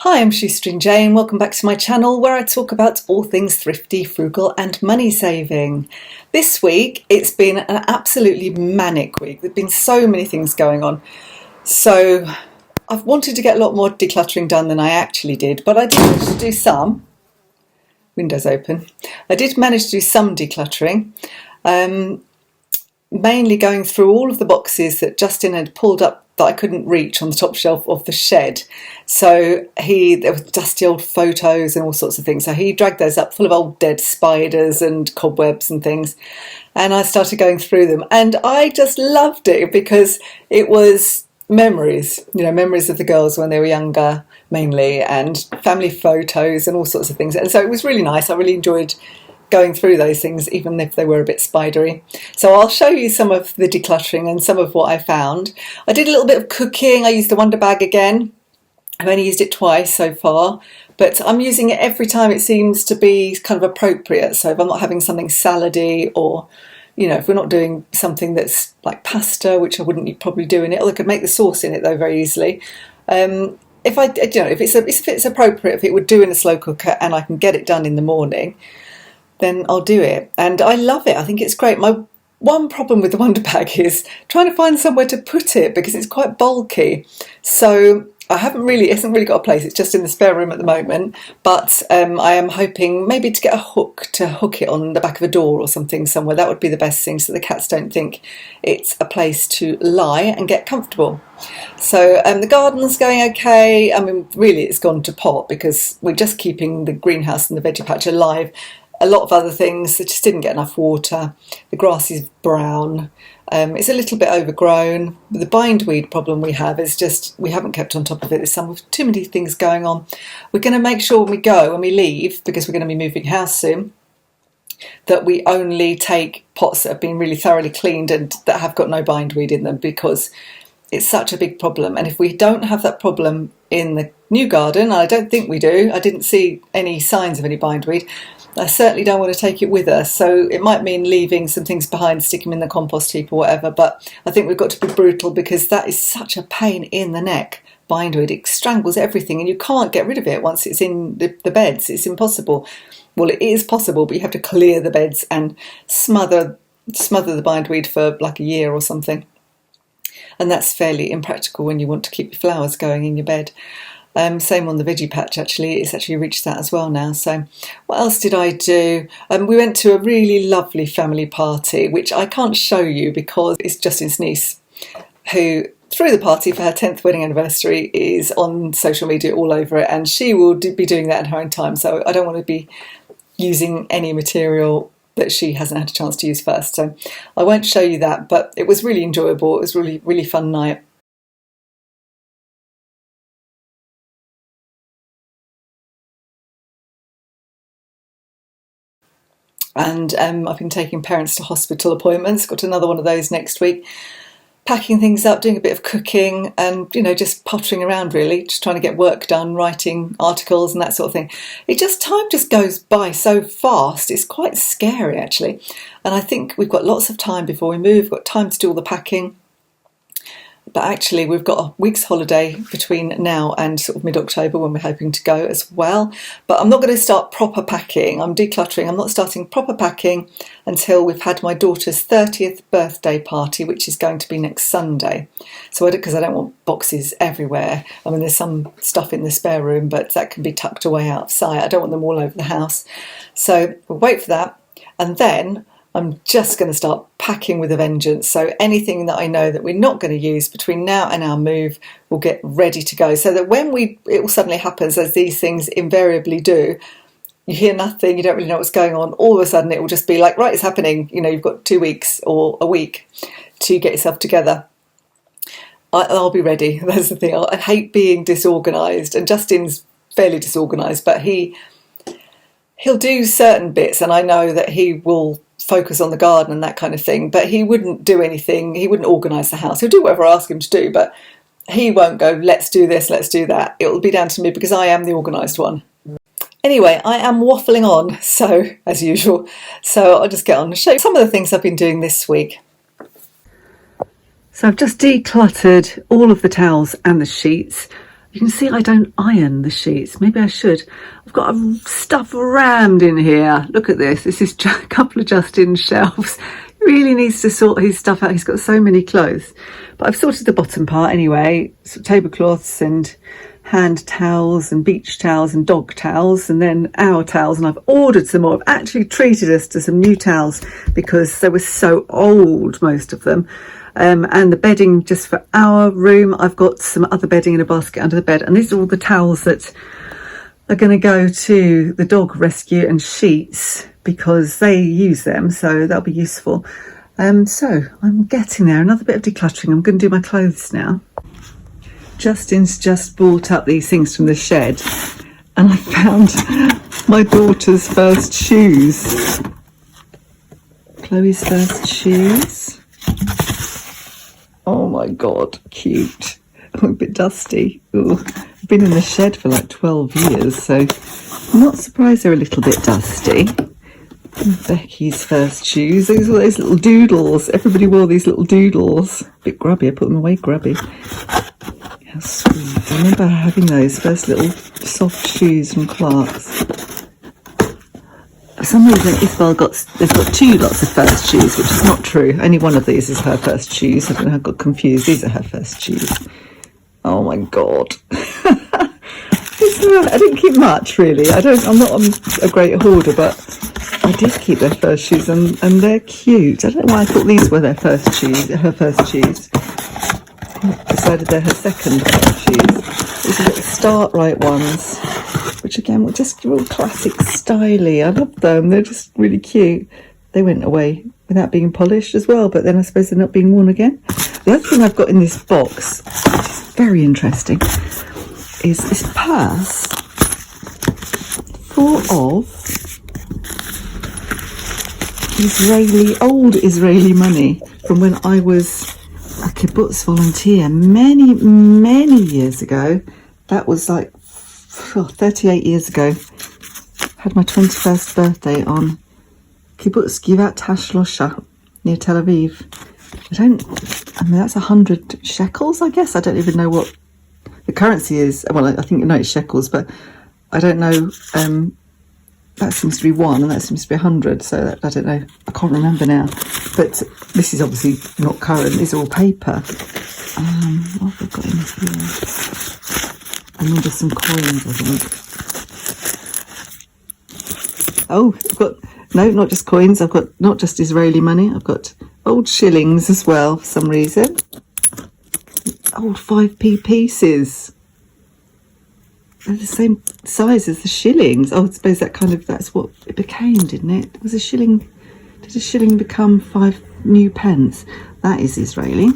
Hi, I'm Shoestring Jane. Welcome back to my channel where I talk about all things thrifty, frugal and money saving. This week it's been an absolutely manic week. There've been so many things going on. So I've wanted to get a lot more decluttering done than I actually did, but I did manage to do some. Windows open. I did manage to do some decluttering. Mainly going through all of the boxes that Justin had pulled up that I couldn't reach on the top shelf of the shed. So there were dusty old photos and all sorts of things. So he dragged those up full of old dead spiders and cobwebs and things. And I started going through them. And I just loved it because it was memories, memories of the girls when they were younger mainly, and family photos and all sorts of things. And so it was really nice. I really enjoyed going through those things, even if they were a bit spidery. So I'll show you some of the decluttering and some of what I found. I did a little bit of cooking. I used the Wonderbag again. I've only used it twice so far, but I'm using it every time it seems to be kind of appropriate. So if I'm not having something salady, or if we're not doing something that's like pasta, which I wouldn't probably do in it, or I could make the sauce in it though very easily. If it's appropriate, if it would do in a slow cooker and I can get it done in the morning, then I'll do it. And I love it. I think it's great. My one problem with the Wonderbag is trying to find somewhere to put it because it's quite bulky. So it hasn't really got a place. It's just in the spare room at the moment. But I am hoping maybe to get a hook to hook it on the back of a door or something somewhere. That would be the best thing, so the cats don't think it's a place to lie and get comfortable. So the garden's going okay. I mean, really it's gone to pot because we're just keeping the greenhouse and the veggie patch alive. A lot of other things that just didn't get enough water. The grass is brown. It's a little bit overgrown. The bindweed problem we have is just we haven't kept on top of it. There's too many things going on. We're going to make sure when we leave, because we're going to be moving house soon, that we only take pots that have been really thoroughly cleaned and that have got no bindweed in them, because it's such a big problem. And if we don't have that problem in the new garden, and I don't think we do, I didn't see any signs of any bindweed, I certainly don't want to take it with us. So it might mean leaving some things behind, stick them in the compost heap or whatever, but I think we've got to be brutal because that is such a pain in the neck. Bindweed, it strangles everything and you can't get rid of it once it's in the beds. It's impossible. Well, it is possible, but you have to clear the beds and smother the bindweed for like a year or something. And that's fairly impractical when you want to keep your flowers going in your bed. Same on the veggie patch, actually. It's actually reached that as well now. So what else did I do? We went to a really lovely family party, which I can't show you because it's Justin's niece, who threw the party for her 10th wedding anniversary, is on social media all over it, and she will be doing that in her own time. So I don't want to be using any material that she hasn't had a chance to use first. So I won't show you that, but it was really enjoyable. It was really, really fun night. And I've been taking parents to hospital appointments. Got another one of those next week. Packing things up, doing a bit of cooking, and just pottering around really, just trying to get work done, writing articles and that sort of thing. Time just goes by so fast. It's quite scary actually. And I think we've got lots of time before we move. We've got time to do all the packing. But actually we've got a week's holiday between now and sort of mid-October when we're hoping to go as well. But I'm not going to start proper packing. I'm decluttering. I'm not starting proper packing until we've had my daughter's 30th birthday party, which is going to be next Sunday. So because I don't want boxes everywhere. I mean, there's some stuff in the spare room, but that can be tucked away out of sight. I don't want them all over the house. So we'll wait for that. And then I'm just going to start packing with a vengeance. So anything that I know that we're not going to use between now and our move will get ready to go. So that when it all suddenly happens, as these things invariably do, you hear nothing, you don't really know what's going on. All of a sudden it will just be like, right, it's happening. You've got 2 weeks or a week to get yourself together. I'll be ready. That's the thing. I hate being disorganised, and Justin's fairly disorganised, but he'll do certain bits, and I know that he will focus on the garden and that kind of thing, but he wouldn't do anything. He wouldn't organise the house. He'll do whatever I ask him to do, but he won't go, let's do this, let's do that. It'll be down to me because I am the organised one. Anyway, I am waffling on, so as usual. So I'll just get on and show you some of the things I've been doing this week. So I've just decluttered all of the towels and the sheets. You can see I don't iron the sheets. Maybe I should. I've got stuff rammed in here. Look at this. This is a couple of Justin's shelves. He really needs to sort his stuff out. He's got so many clothes. But I've sorted the bottom part anyway. Some tablecloths and hand towels and beach towels and dog towels, and then our towels. And I've ordered some more. I've actually treated us to some new towels because they were so old, most of them. And the bedding just for our room. I've got some other bedding in a basket under the bed, and these are all the towels that are going to go to the dog rescue and sheets because they use them, so that'll be useful. So I'm getting there. Another bit of decluttering. I'm going to do my clothes now. Justin's just brought up these things from the shed, and I found my daughter's first shoes. Chloe's first shoes. Oh my God, cute. I'm a bit dusty. Ooh. I've been in the shed for like 12 years, so I'm not surprised they're a little bit dusty. And Becky's first shoes. These were those little doodles. Everybody wore these little doodles. A bit grubby. I put them away grubby. How sweet. I remember having those first little soft shoes from Clark's. For some reason, Isabel has got two lots of first shoes, which is not true. Only one of these is her first shoes. I don't know, I got confused. These are her first shoes. Oh my God. I didn't keep much, really. I'm not a great hoarder, but I did keep their first shoes, and they're cute. I don't know why I thought these were her first shoes. I decided they're her second pair of shoes. These are the Start Right ones, which again were just real classic styly. I love them. They're just really cute. They went away without being polished as well, but then I suppose they're not being worn again. The other thing I've got in this box, which is very interesting, is this purse full of old Israeli money from when I was a kibbutz volunteer many years ago. That was like 38 years ago. Had my 21st birthday on kibbutz Givat Hashlosha near Tel Aviv. That's 100 shekels, I guess. I don't even know what the currency is. Well, I think it's shekels, but I don't know. That seems to be 1 and that seems to be 100, so I don't know. I can't remember now. But this is obviously not current. These are all paper. What have I got in here? And then just some coins, I think. Oh, I've got, no, not just coins. I've got not just Israeli money. I've got old shillings as well, for some reason. Old 5p pieces. They're the same size as the shillings. Oh, I suppose that's what it became, didn't it? Did a shilling become 5 new pence? That is Israeli.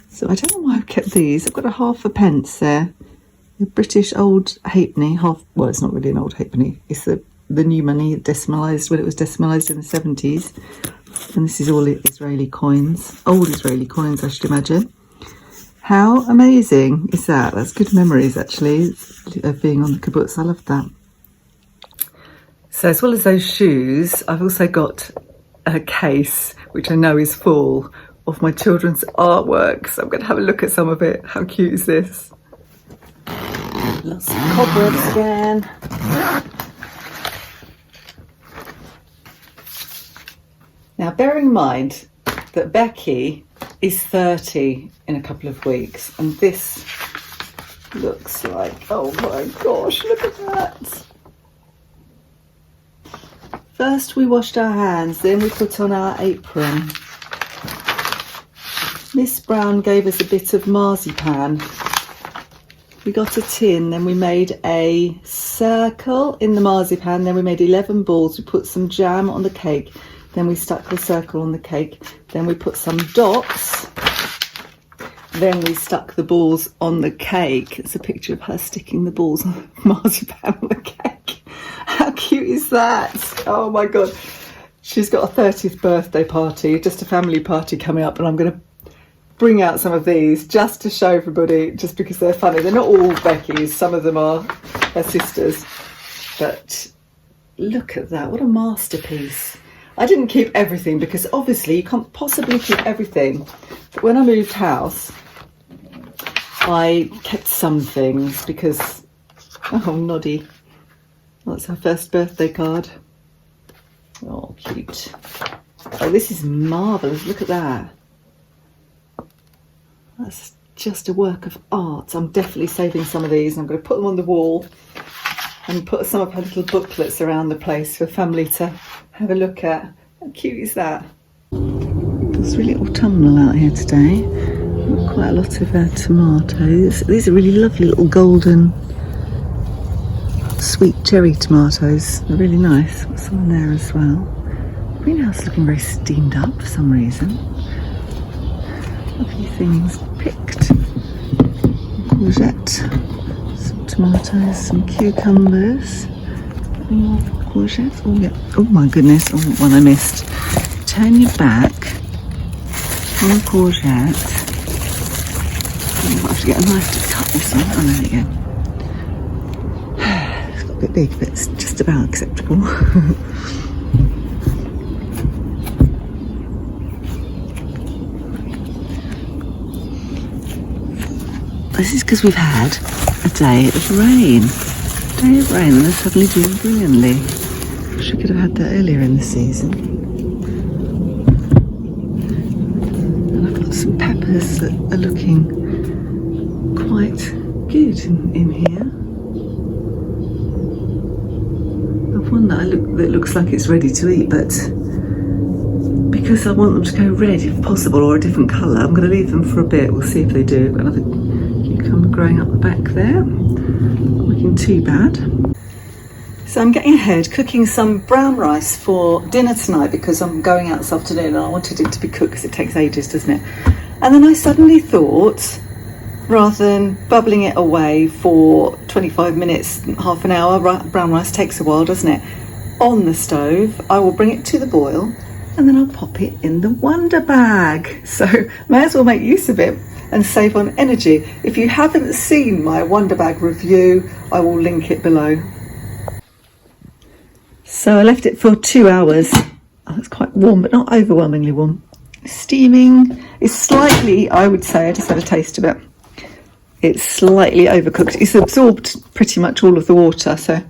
So I don't know why I've kept these. I've got a half a pence there. The British old halfpenny. Well, it's not really an old halfpenny. It's the new money decimalised when it was decimalised in the 70s. And this is all Israeli coins. Old Israeli coins, I should imagine. How amazing is that? That's good memories, actually, of being on the kibbutz. I love that. So as well as those shoes, I've also got a case, which I know is full of my children's artwork. So I'm going to have a look at some of it. How cute is this? Lots of cobwebs again. Now, bearing in mind that Becky is 30 in a couple of weeks, and this looks like, oh my gosh, look at that. First we washed our hands, then we put on our apron. Miss Brown gave us a bit of marzipan. We got a tin, then we made a circle in the marzipan, then we made 11 balls. We put some jam on the cake, then we stuck the circle on the cake, then we put some dots, then we stuck the balls on the cake. It's a picture of her sticking the balls of marzipan on the cake. How cute is that? Oh my God. She's got a 30th birthday party, just a family party coming up, and I'm going to bring out some of these just to show everybody, just because they're funny. They're not all Becky's, some of them are her sisters, but look at that, what a masterpiece. I didn't keep everything because obviously you can't possibly keep everything, but when I moved house I kept some things because, oh, Noddy, that's her first birthday card. Oh, cute. Oh, this is marvellous. Look at that. That's just a work of art. I'm definitely saving some of these. I'm going to put them on the wall and put some of her little booklets around the place for family to have a look at. How cute is that? It's really autumnal out here today. Got quite a lot of tomatoes. These are really lovely little golden sweet cherry tomatoes. They're really nice. Got some in there as well. Greenhouse looking very steamed up for some reason. Lovely things picked. Courgette, some tomatoes, some cucumbers. More courgettes. Oh yeah. Oh my goodness. Oh, one I missed. Turn your back. More courgette. I might have to get a knife to cut this one. Oh, there you go. It's got a bit big, but it's just about acceptable. This is because we've had a day of rain. A day of rain, and they're suddenly doing brilliantly. Wish we could have had that earlier in the season. And I've got some peppers that are looking quite good in here. I've one that looks like it's ready to eat, but because I want them to go red if possible, or a different colour, I'm going to leave them for a bit. We'll see if they do. Got another cucumber growing up the back there. Not looking too bad. So I'm getting ahead, cooking some brown rice for dinner tonight because I'm going out this afternoon and I wanted it to be cooked because it takes ages, doesn't it? And then I suddenly thought, rather than bubbling it away for 25 minutes, half an hour, brown rice takes a while, doesn't it? On the stove, I will bring it to the boil and then I'll pop it in the Wonderbag. So may as well make use of it and save on energy. If you haven't seen my Wonderbag review, I will link it below. So I left it for 2 hours. Oh, it's quite warm, but not overwhelmingly warm. Steaming is slightly, I would say, I just had a taste of it. It's slightly overcooked. It's absorbed pretty much all of the water, so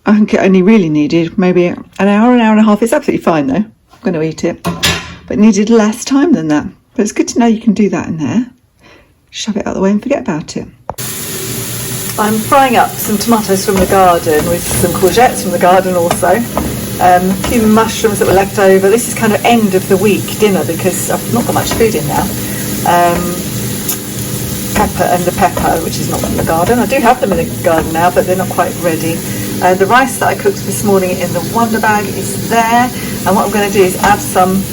I think it only really needed maybe an hour and a half. It's absolutely fine though. I'm going to eat it, but it needed less time than that. But it's good to know you can do that in there. Shove it out the way and forget about it. I'm frying up some tomatoes from the garden with some courgettes from the garden also. A few mushrooms that were left over. This is kind of end of the week dinner because I've not got much food in now. Pepper and the pepper, which is not from the garden. I do have them in the garden now, but they're not quite ready. The rice that I cooked this morning in the Wonderbag is there. And what I'm going to do is add some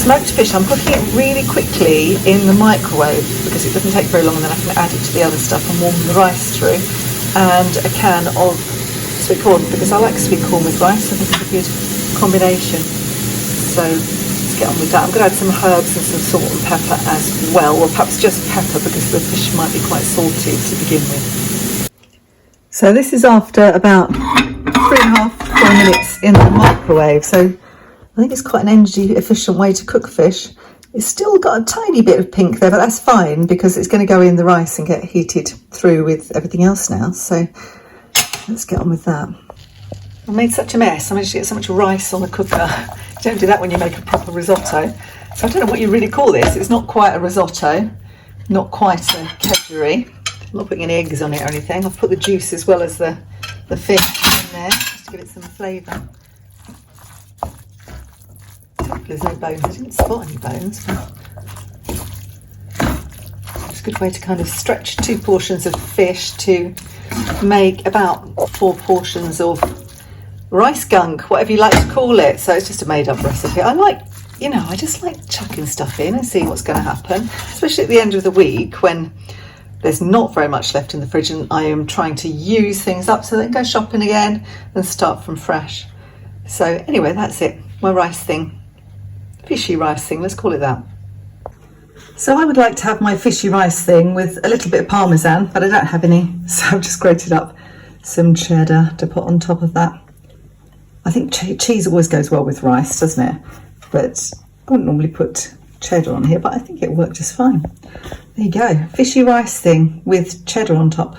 smoked fish. I'm cooking it really quickly in the microwave because it doesn't take very long, and then I can add it to the other stuff and warm the rice through. And a can of sweet corn, because I like sweet corn with rice. I think it's a good combination. So let's get on with that. I'm going to add some herbs and some salt and pepper as well, or perhaps just pepper because the fish might be quite salty to begin with. So this is after about 3.5 to 4 minutes in the microwave. So I think it's quite an energy efficient way to cook fish. It's still got a tiny bit of pink there, but that's fine because it's going to go in the rice and get heated through with everything else now. So let's get on with that. I made such a mess. I managed to get so much rice on the cooker. You don't do that when you make a proper risotto. So I don't know what you really call this. It's not quite a risotto, not quite a kedgeree. I'm not putting any eggs on it or anything. I've put the juice as well as the fish in there just to give it some flavour. There's no bones. I didn't spot any bones. It's a good way to kind of stretch 2 portions of fish to make about 4 portions of rice gunk, whatever you like to call it. So it's just a made-up recipe. I like, I just like chucking stuff in and seeing what's going to happen, especially at the end of the week when there's not very much left in the fridge and I am trying to use things up so then go shopping again and start from fresh. So anyway, that's it. My rice thing. Fishy rice thing, let's call it that. So I would like to have my fishy rice thing with a little bit of parmesan, but I don't have any, so I've just grated up some cheddar to put on top of that. I think cheese always goes well with rice, doesn't it? But I wouldn't normally put cheddar on here, but I think it'll work just fine. There you go, fishy rice thing with cheddar on top.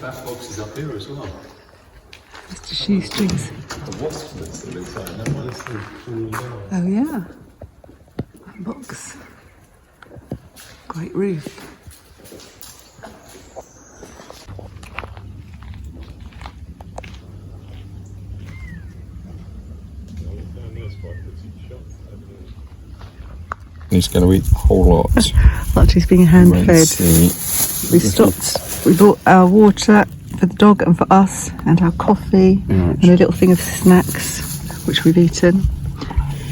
That box is up here as well. Just the shoestrings. The wasp list that looks like that one is so cool. Oh yeah, that box. Great roof. He's going to eat the whole lot. Archie's being hand fed. We stopped. We bought our water for the dog and for us, and our coffee, and a little thing of snacks, which we've eaten.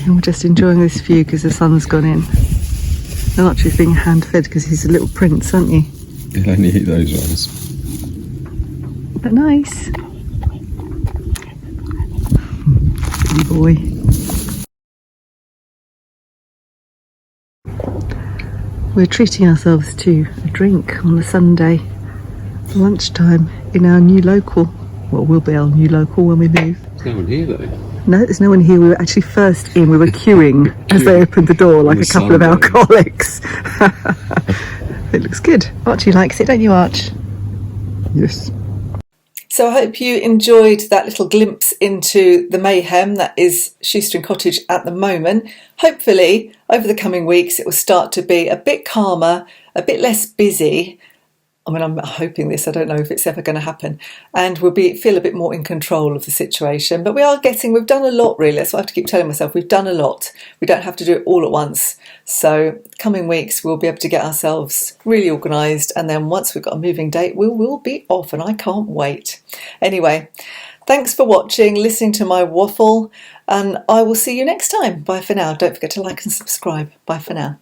And we're just enjoying this view because the sun's gone in. And Archie's being hand fed because he's a little prince, aren't you? He'll only eat those ones. But nice. Good boy. We're treating ourselves to a drink on a Sunday lunchtime in our new local. Well, will be our new local when we move. There's no one here though. No, there's no one here. We were actually first in. We were queuing as they opened the door like a couple of alcoholics. It looks good. Archie likes it, don't you, Arch? Yes. So I hope you enjoyed that little glimpse into the mayhem that is Shoestring Cottage at the moment. Hopefully, over the coming weeks, it will start to be a bit calmer, a bit less busy. I mean, I'm hoping this, I don't know if it's ever going to happen. And we'll feel a bit more in control of the situation. But we've done a lot really. That's what I have to keep telling myself. We've done a lot. We don't have to do it all at once. So coming weeks, we'll be able to get ourselves really organised. And then once we've got a moving date, we will be off and I can't wait. Anyway, thanks for watching, listening to my waffle. And I will see you next time. Bye for now. Don't forget to like and subscribe. Bye for now.